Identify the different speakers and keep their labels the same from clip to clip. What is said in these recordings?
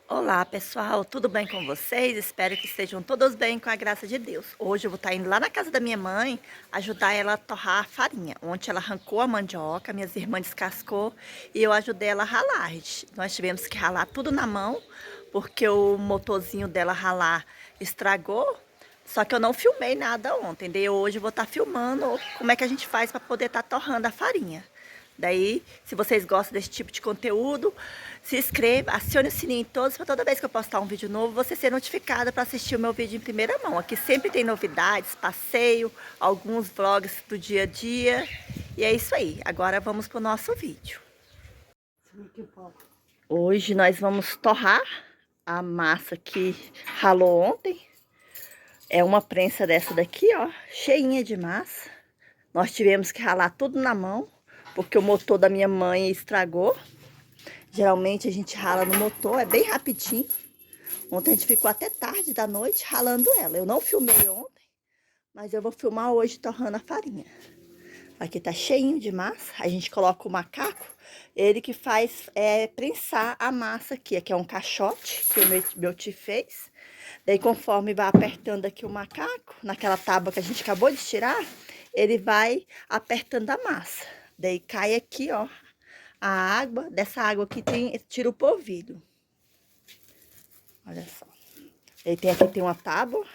Speaker 1: Olá pessoal, tudo bem com vocês? Espero que estejam todos bem com a graça de Deus. Hoje eu vou estar indo lá na casa da minha mãe ajudar ela a torrar a farinha. Ontem ela arrancou a mandioca, minhas irmãs descascou e eu ajudei ela a ralar. Nós tivemos que ralar tudo na mão porque o motorzinho dela ralar estragou. Só que eu não filmei nada ontem, daí hoje eu vou estar filmando como é que a gente faz para poder estar torrando a farinha. Daí, se vocês gostam desse tipo de conteúdo, se inscreva, acione o sininho em todos para toda vez que eu postar um vídeo novo, você ser notificada para assistir o meu vídeo em primeira mão. Aqui sempre tem novidades, passeio, alguns vlogs do dia a dia. E é isso aí. Agora vamos para o nosso vídeo. Hoje nós vamos torrar a massa que ralou ontem. É uma prensa dessa daqui, ó, cheinha de massa. Nós tivemos que ralar tudo na mão, porque o motor da minha mãe estragou. Geralmente a gente rala no motor, é bem rapidinho. Ontem a gente ficou até tarde da noite ralando ela. Eu não filmei ontem, mas eu vou filmar hoje torrando a farinha. Aqui tá cheinho de massa, a gente coloca o macaco, ele que faz prensar a massa aqui. Aqui é um caixote que o meu tio fez. Daí conforme vai apertando aqui o macaco, naquela tábua que a gente acabou de tirar, ele vai apertando a massa. Daí cai aqui, ó, a água. Dessa água aqui tira o polvilho. Olha só. Ele tem uma tábua.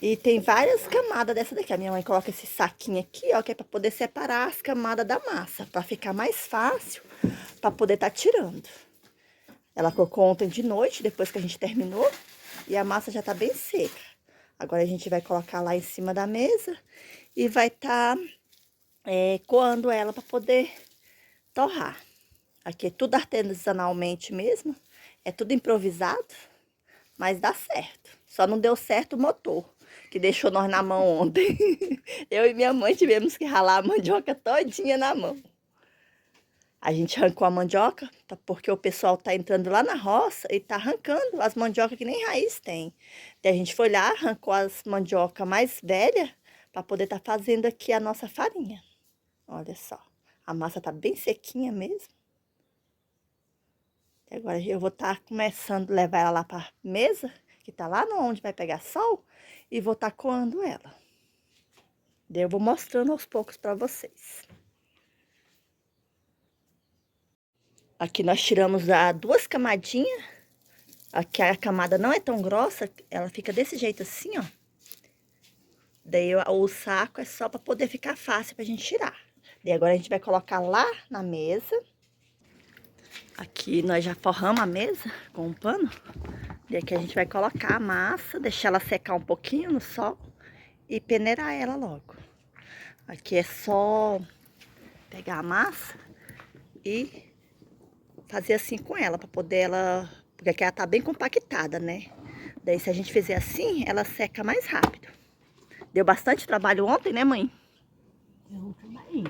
Speaker 1: E tem várias camadas dessa daqui. A minha mãe coloca esse saquinho aqui, ó, que é pra poder separar as camadas da massa. Pra ficar mais fácil, pra poder tá tirando. Ela colocou ontem de noite, depois que a gente terminou. E a massa já tá bem seca. Agora a gente vai colocar lá em cima da mesa. E vai tá coando ela pra poder torrar. Aqui é tudo artesanalmente mesmo. É tudo improvisado. Mas dá certo. Só não deu certo o motor, que deixou nós na mão ontem. Eu e minha mãe tivemos que ralar a mandioca todinha na mão. A gente arrancou a mandioca, porque o pessoal tá entrando lá na roça e tá arrancando as mandiocas que nem raiz tem. Daí a gente foi lá, arrancou as mandioca mais velhas, para poder tá fazendo aqui a nossa farinha. Olha só, a massa tá bem sequinha mesmo. Agora eu vou estar começando a levar ela lá para mesa, que tá lá onde vai pegar sol, e vou estar coando ela. Daí eu vou mostrando aos poucos para vocês. Aqui nós tiramos duas camadinhas. Aqui a camada não é tão grossa, ela fica desse jeito assim, ó. Daí o saco é só para poder ficar fácil pra gente tirar. Daí agora a gente vai colocar lá na mesa. Aqui nós já forramos a mesa com um pano. E aqui a gente vai colocar a massa, deixar ela secar um pouquinho no sol e peneirar ela logo. Aqui é só pegar a massa e fazer assim com ela, para poder ela... Porque aqui ela tá bem compactada, né? Daí se a gente fizer assim, ela seca mais rápido. Deu bastante trabalho ontem, né, mãe?
Speaker 2: Eu também.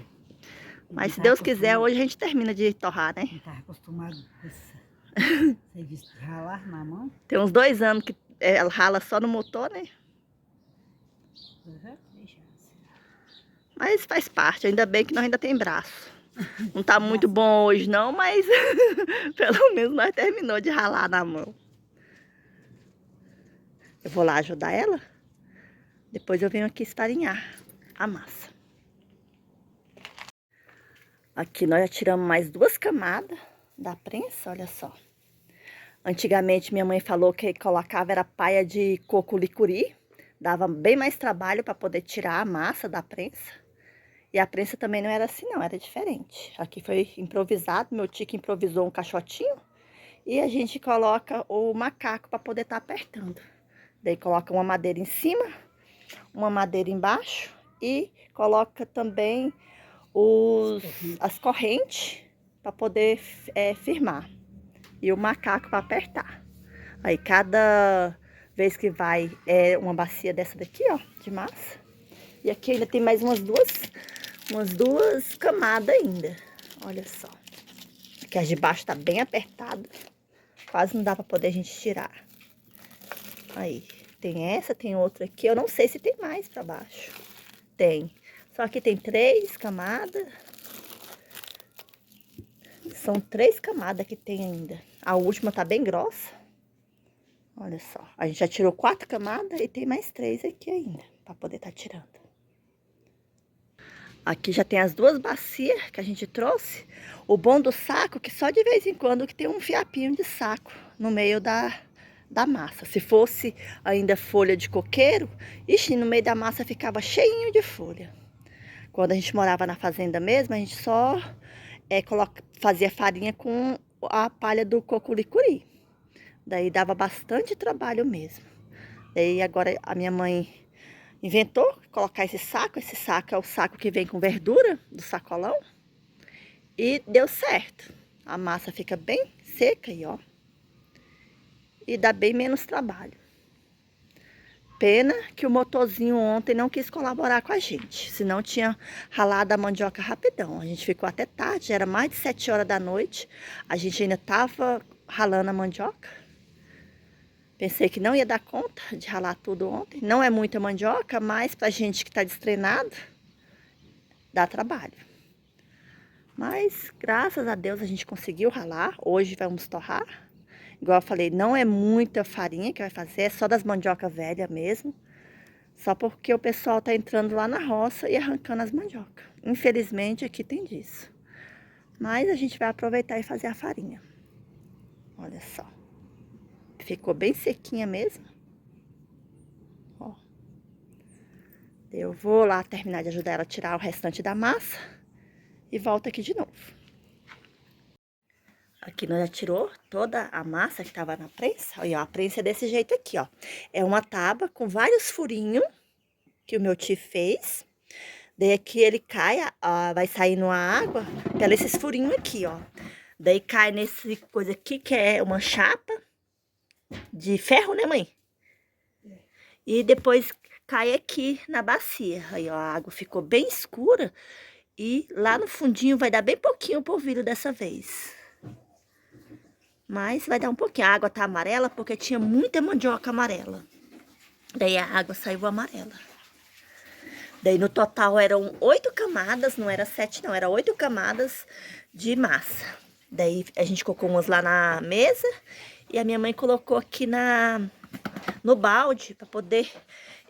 Speaker 1: Mas se Deus quiser, hoje a gente termina de torrar, né?
Speaker 2: Não estava acostumado com esse serviço de ralar na mão.
Speaker 1: Tem uns 2 anos que ela rala só no motor, né?
Speaker 2: Deixa assim.
Speaker 1: Mas faz parte, ainda bem que nós ainda tem braço. Não tá muito bom hoje não, mas pelo menos nós terminou de ralar na mão. Eu vou lá ajudar ela. Depois eu venho aqui esfarinhar a massa. Aqui nós já tiramos mais 2 camadas da prensa, olha só. Antigamente minha mãe falou que colocava era paia de coco licuri. Dava bem mais trabalho para poder tirar a massa da prensa. E a prensa também não era assim não, era diferente. Aqui foi improvisado, meu tio que improvisou um caixotinho. E a gente coloca o macaco para poder estar apertando. Daí coloca uma madeira em cima, uma madeira embaixo. E coloca também as correntes para poder firmar. E o macaco para apertar. Aí cada vez que vai uma bacia dessa daqui, ó, de massa. E aqui ainda tem mais umas duas camadas ainda. Olha só. Aqui as de baixo tá bem apertada. Quase não dá para poder a gente tirar. Aí, tem essa, tem outra aqui. Eu não sei se tem mais para baixo. Tem. Só que tem 3 camadas. São 3 camadas que tem ainda. A última tá bem grossa. Olha só, a gente já tirou 4 camadas e tem mais 3 aqui ainda, pra poder tá tirando. Aqui já tem as 2 bacias que a gente trouxe. O bom do saco é que só de vez em quando que tem um fiapinho de saco no meio da massa. Se fosse ainda folha de coqueiro, ixi, no meio da massa ficava cheinho de folha. Quando a gente morava na fazenda mesmo, a gente só fazia farinha com a palha do coculicuri. Daí dava bastante trabalho mesmo. Daí agora a minha mãe inventou colocar esse saco. Esse saco é o saco que vem com verdura, do sacolão. E deu certo. A massa fica bem seca aí, ó. E dá bem menos trabalho. Pena que o motorzinho ontem não quis colaborar com a gente. Senão tinha ralado a mandioca rapidão. A gente ficou até tarde, era mais de 7 horas da noite. A gente ainda tava ralando a mandioca. Pensei que não ia dar conta de ralar tudo ontem. Não é muita mandioca, mas pra gente que tá destreinado, dá trabalho. Mas, graças a Deus, a gente conseguiu ralar. Hoje vamos torrar. Igual eu falei, não é muita farinha que vai fazer, é só das mandioca velha mesmo. Só porque o pessoal tá entrando lá na roça e arrancando as mandioca. Infelizmente, aqui tem disso. Mas a gente vai aproveitar e fazer a farinha. Olha só. Ficou bem sequinha mesmo. Ó. Eu vou lá terminar de ajudar ela a tirar o restante da massa. E volto aqui de novo. Aqui nós já tirou toda a massa que tava na prensa. Olha, a prensa é desse jeito aqui, ó. É uma tábua com vários furinhos que o meu tio fez. Daí aqui ele cai, vai saindo a água pelos furinhos aqui, ó. Daí cai nesse coisa aqui que é uma chapa de ferro, né, mãe? E depois cai aqui na bacia. Aí, ó, a água ficou bem escura. E lá no fundinho vai dar bem pouquinho o polvilho dessa vez. Mas vai dar um pouquinho. A água tá amarela porque tinha muita mandioca amarela. Daí a água saiu amarela. Daí no total eram 8 camadas, não era 7 não, era 8 camadas de massa. Daí a gente colocou umas lá na mesa e a minha mãe colocou aqui no balde para poder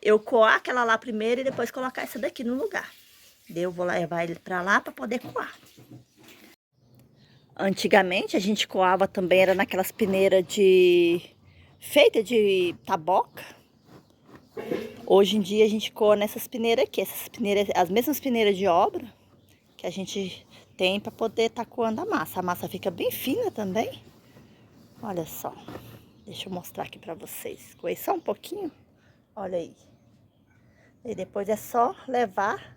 Speaker 1: eu coar aquela lá primeiro e depois colocar essa daqui no lugar. Daí eu vou levar ele para lá para poder coar. Antigamente a gente coava também, era naquelas peneiras feita de taboca. Hoje em dia a gente coa nessas peneiras aqui, as mesmas peneiras de obra que a gente tem para poder estar coando a massa. A massa fica bem fina também. Olha só, deixa eu mostrar aqui para vocês. Coei só um pouquinho, olha aí. E depois é só levar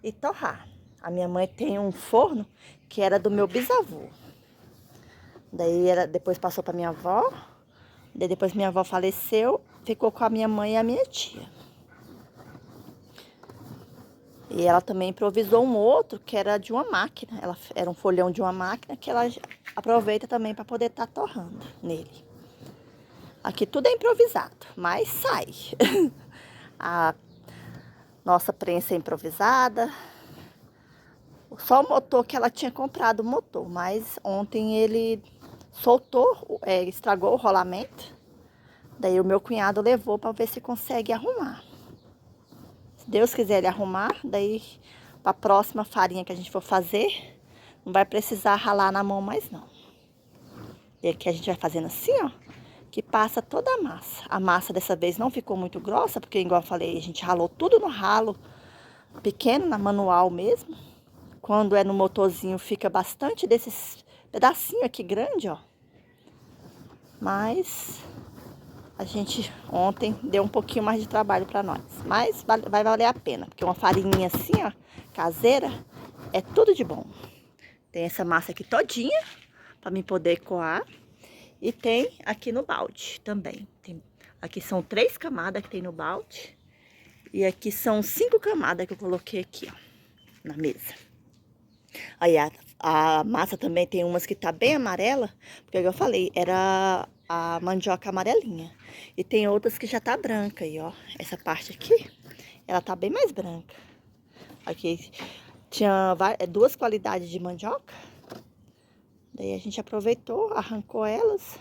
Speaker 1: e torrar. A minha mãe tem um forno que era do meu bisavô. Daí depois passou para minha avó. Daí depois minha avó faleceu, ficou com a minha mãe e a minha tia. E ela também improvisou um outro que era de uma máquina. Ela era um folhão de uma máquina que ela aproveita também para poder estar torrando nele. Aqui tudo é improvisado, mas sai. A nossa prensa é improvisada. Só o motor que ela tinha comprado o motor, mas ontem ele soltou, estragou o rolamento. Daí o meu cunhado levou para ver se consegue arrumar. Se Deus quiser ele arrumar, daí para a próxima farinha que a gente for fazer, não vai precisar ralar na mão mais não. E aqui a gente vai fazendo assim, ó, que passa toda a massa. A massa dessa vez não ficou muito grossa, porque igual eu falei, a gente ralou tudo no ralo pequeno, na manual mesmo. Quando é no motorzinho fica bastante desses pedacinhos aqui grande, ó. Mas a gente ontem deu um pouquinho mais de trabalho para nós. Mas vai valer a pena, porque uma farinha assim, ó, caseira, é tudo de bom. Tem essa massa aqui todinha, para mim poder coar. E tem aqui no balde também. Aqui são 3 camadas que tem no balde. E aqui são 5 camadas que eu coloquei aqui, ó, na mesa. Aí a massa também tem umas que tá bem amarela, porque eu falei, era a mandioca amarelinha. E tem outras que já tá branca aí, ó. Essa parte aqui, ela tá bem mais branca. Aqui tinha 2 qualidades de mandioca. Daí a gente aproveitou, arrancou elas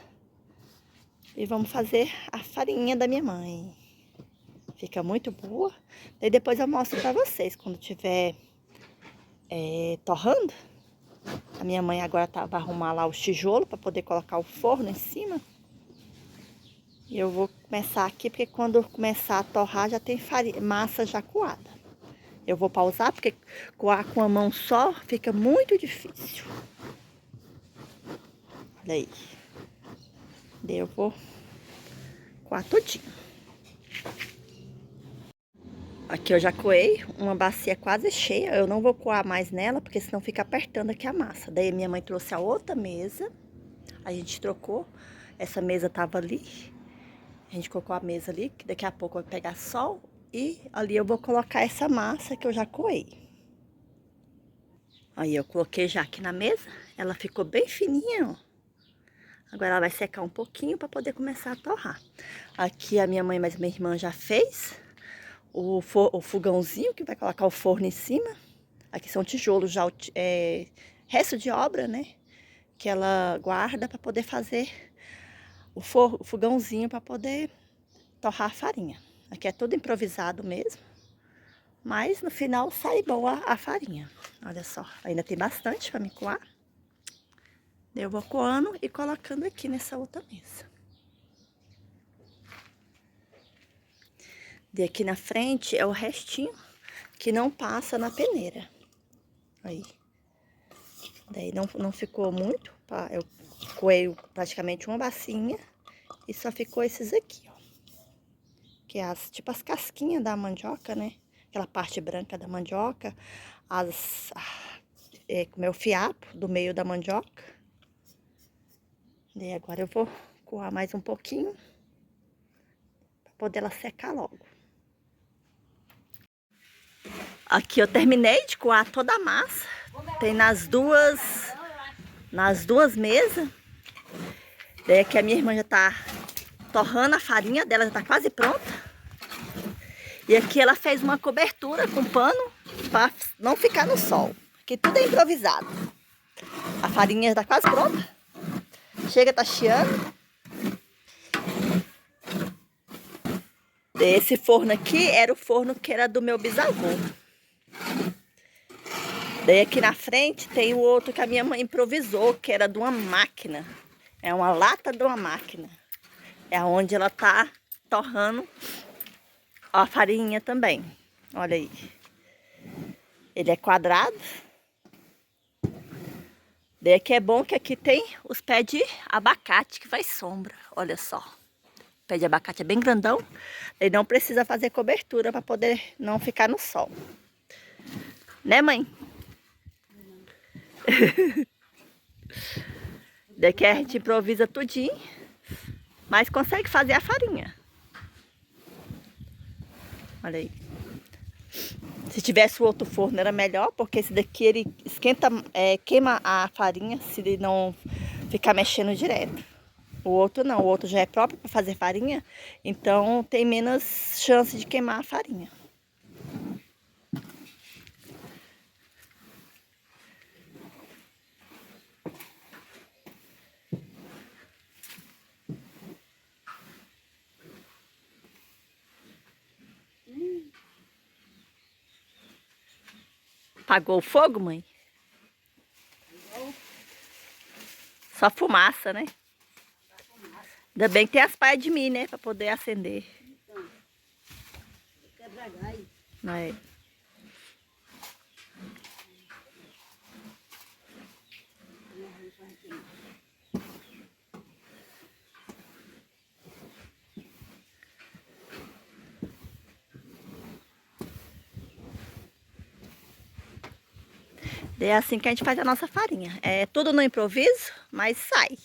Speaker 1: e vamos fazer a farinha da minha mãe. Fica muito boa. Daí depois eu mostro pra vocês quando tiver torrando. A minha mãe agora vai arrumar lá o tijolo para poder colocar o forno em cima. E eu vou começar aqui, porque quando começar a torrar já tem massa já coada. Eu vou pausar, porque coar com a mão só fica muito difícil. Olha aí. Daí eu vou coar tudinho. Aqui eu já coei uma bacia quase cheia. Eu não vou coar mais nela, porque senão fica apertando aqui a massa. Daí minha mãe trouxe a outra mesa. A gente trocou. Essa mesa tava ali. A gente colocou a mesa ali, que daqui a pouco vai pegar sol. E ali eu vou colocar essa massa que eu já coei. Aí eu coloquei já aqui na mesa. Ela ficou bem fininha, ó. Agora ela vai secar um pouquinho para poder começar a torrar. Aqui a minha mãe, mas minha irmã já fez o fogãozinho que vai colocar o forno em cima. Aqui são tijolos já, resto de obra, né? Que ela guarda para poder fazer o fogãozinho para poder torrar a farinha. Aqui é tudo improvisado mesmo. Mas no final sai boa a farinha. Olha só, ainda tem bastante para me coar. Eu vou coando e colocando aqui nessa outra mesa. E aqui na frente é o restinho que não passa na peneira. Aí. Daí não ficou muito. Eu coei praticamente uma bacinha e só ficou esses aqui, ó. Que é tipo as casquinhas da mandioca, né? Aquela parte branca da mandioca. Como é o fiapo do meio da mandioca. E agora eu vou coar mais um pouquinho para poder ela secar logo. Aqui eu terminei de coar toda a massa. Tem nas duas mesas. Daí aqui a minha irmã já tá torrando a farinha dela, já tá quase pronta. E aqui ela fez uma cobertura com pano para não ficar no sol. Aqui tudo é improvisado. A farinha já tá quase pronta. Chega, tá chiando. Esse forno aqui era o forno que era do meu bisavô. Daí aqui na frente tem o outro que a minha mãe improvisou, que era de uma máquina. É uma lata de uma máquina. É onde ela tá torrando a farinha também. Olha aí. Ele é quadrado. Daí aqui é bom que aqui tem os pés de abacate que faz sombra. Olha só. O pé de abacate é bem grandão. Daí não precisa fazer cobertura para poder não ficar no sol. Né, mãe? Daqui a gente improvisa tudinho, mas consegue fazer a farinha. Olha aí. Se tivesse o outro forno era melhor, porque esse daqui ele esquenta, queima a farinha se ele não ficar mexendo direto. O outro não, o outro já é próprio para fazer farinha, então tem menos chance de queimar a farinha. Apagou o fogo, mãe? Só fumaça, né? Ainda bem que tem as paias de mim, né? Pra poder acender. Não é? É assim que a gente faz a nossa farinha. É tudo no improviso, mas sai.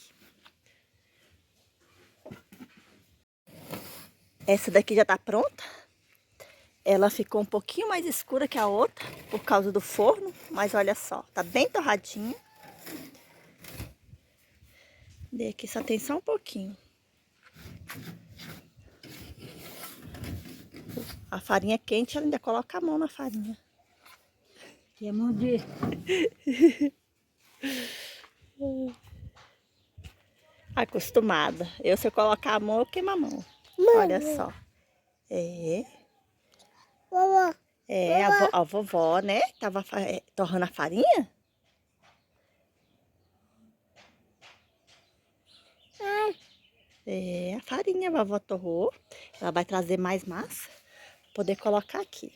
Speaker 1: Essa daqui já tá pronta. Ela ficou um pouquinho mais escura que a outra, por causa do forno. Mas olha só, tá bem torradinha. E aqui só tem só um pouquinho. A farinha é quente, ela ainda coloca a mão na farinha.
Speaker 2: Que é mão de...
Speaker 1: Acostumada. Se eu colocar a mão, eu queimo a mão. Olha só.
Speaker 3: Vovó.
Speaker 1: A vovó, né? Tava torrando a farinha. A farinha a vovó torrou. Ela vai trazer mais massa pra poder colocar aqui.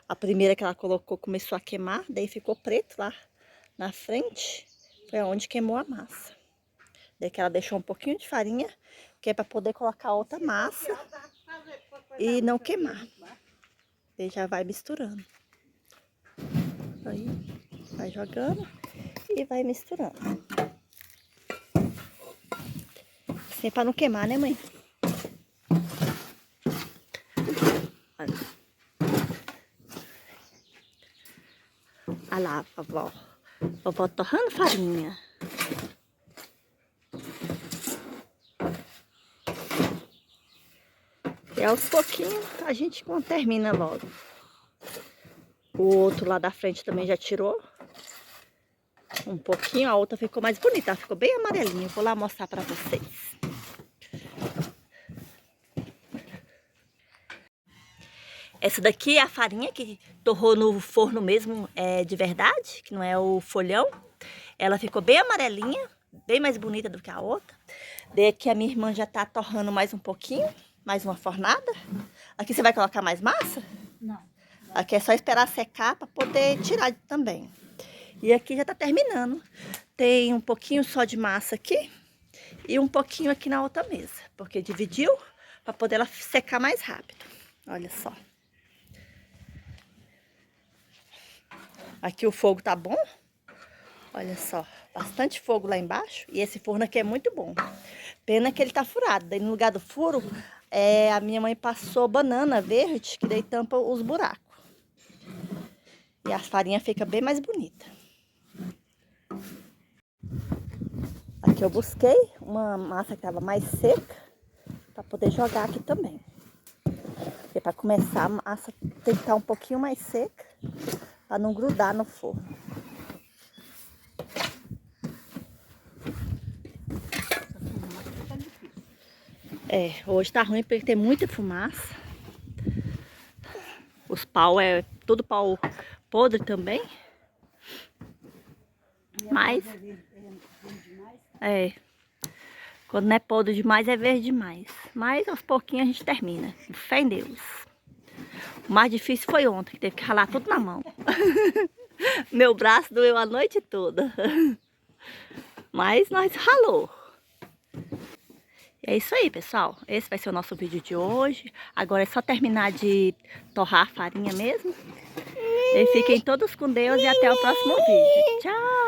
Speaker 1: A primeira que ela colocou começou a queimar, daí ficou preto lá na frente. Foi onde queimou a massa. Daí que ela deixou um pouquinho de farinha, que é para poder colocar outra massa e não queimar. Daí já vai misturando. Aí, vai jogando e vai misturando. Assim para não queimar, né, mãe? Olha. Olha lá, vovó. Vovó torrando farinha. E aos pouquinhos a gente termina logo. O outro lá da frente também já tirou. Um pouquinho, a outra ficou mais bonita. Ela ficou bem amarelinha. Vou lá mostrar pra vocês. Essa daqui é a farinha que torrou no forno mesmo, de verdade, que não é o folhão. Ela ficou bem amarelinha, bem mais bonita do que a outra. Daí aqui a minha irmã já tá torrando mais um pouquinho, mais uma fornada. Aqui você vai colocar mais massa?
Speaker 2: Não.
Speaker 1: Aqui é só esperar secar para poder tirar também. E aqui já tá terminando. Tem um pouquinho só de massa aqui e um pouquinho aqui na outra mesa, porque dividiu para poder ela secar mais rápido. Olha só. Aqui o fogo tá bom. Olha só, bastante fogo lá embaixo. E esse forno aqui é muito bom. Pena que ele tá furado. Daí no lugar do furo, a minha mãe passou banana verde, que daí tampa os buracos. E a farinha fica bem mais bonita. Aqui eu busquei uma massa que tava mais seca, para poder jogar aqui também. Porque para começar a massa tem que estar um pouquinho mais seca, para não grudar no forno. Hoje tá ruim porque tem muita fumaça. Os pau todo pau podre também. Mas quando não é podre demais é verde demais. Mas aos pouquinhos a gente termina. Fé em Deus. O mais difícil foi ontem, que teve que ralar tudo na mão. Meu braço doeu a noite toda. Mas nós ralou. É isso aí, pessoal. Esse vai ser o nosso vídeo de hoje. Agora é só terminar de torrar a farinha mesmo. E fiquem todos com Deus e até o próximo vídeo. Tchau!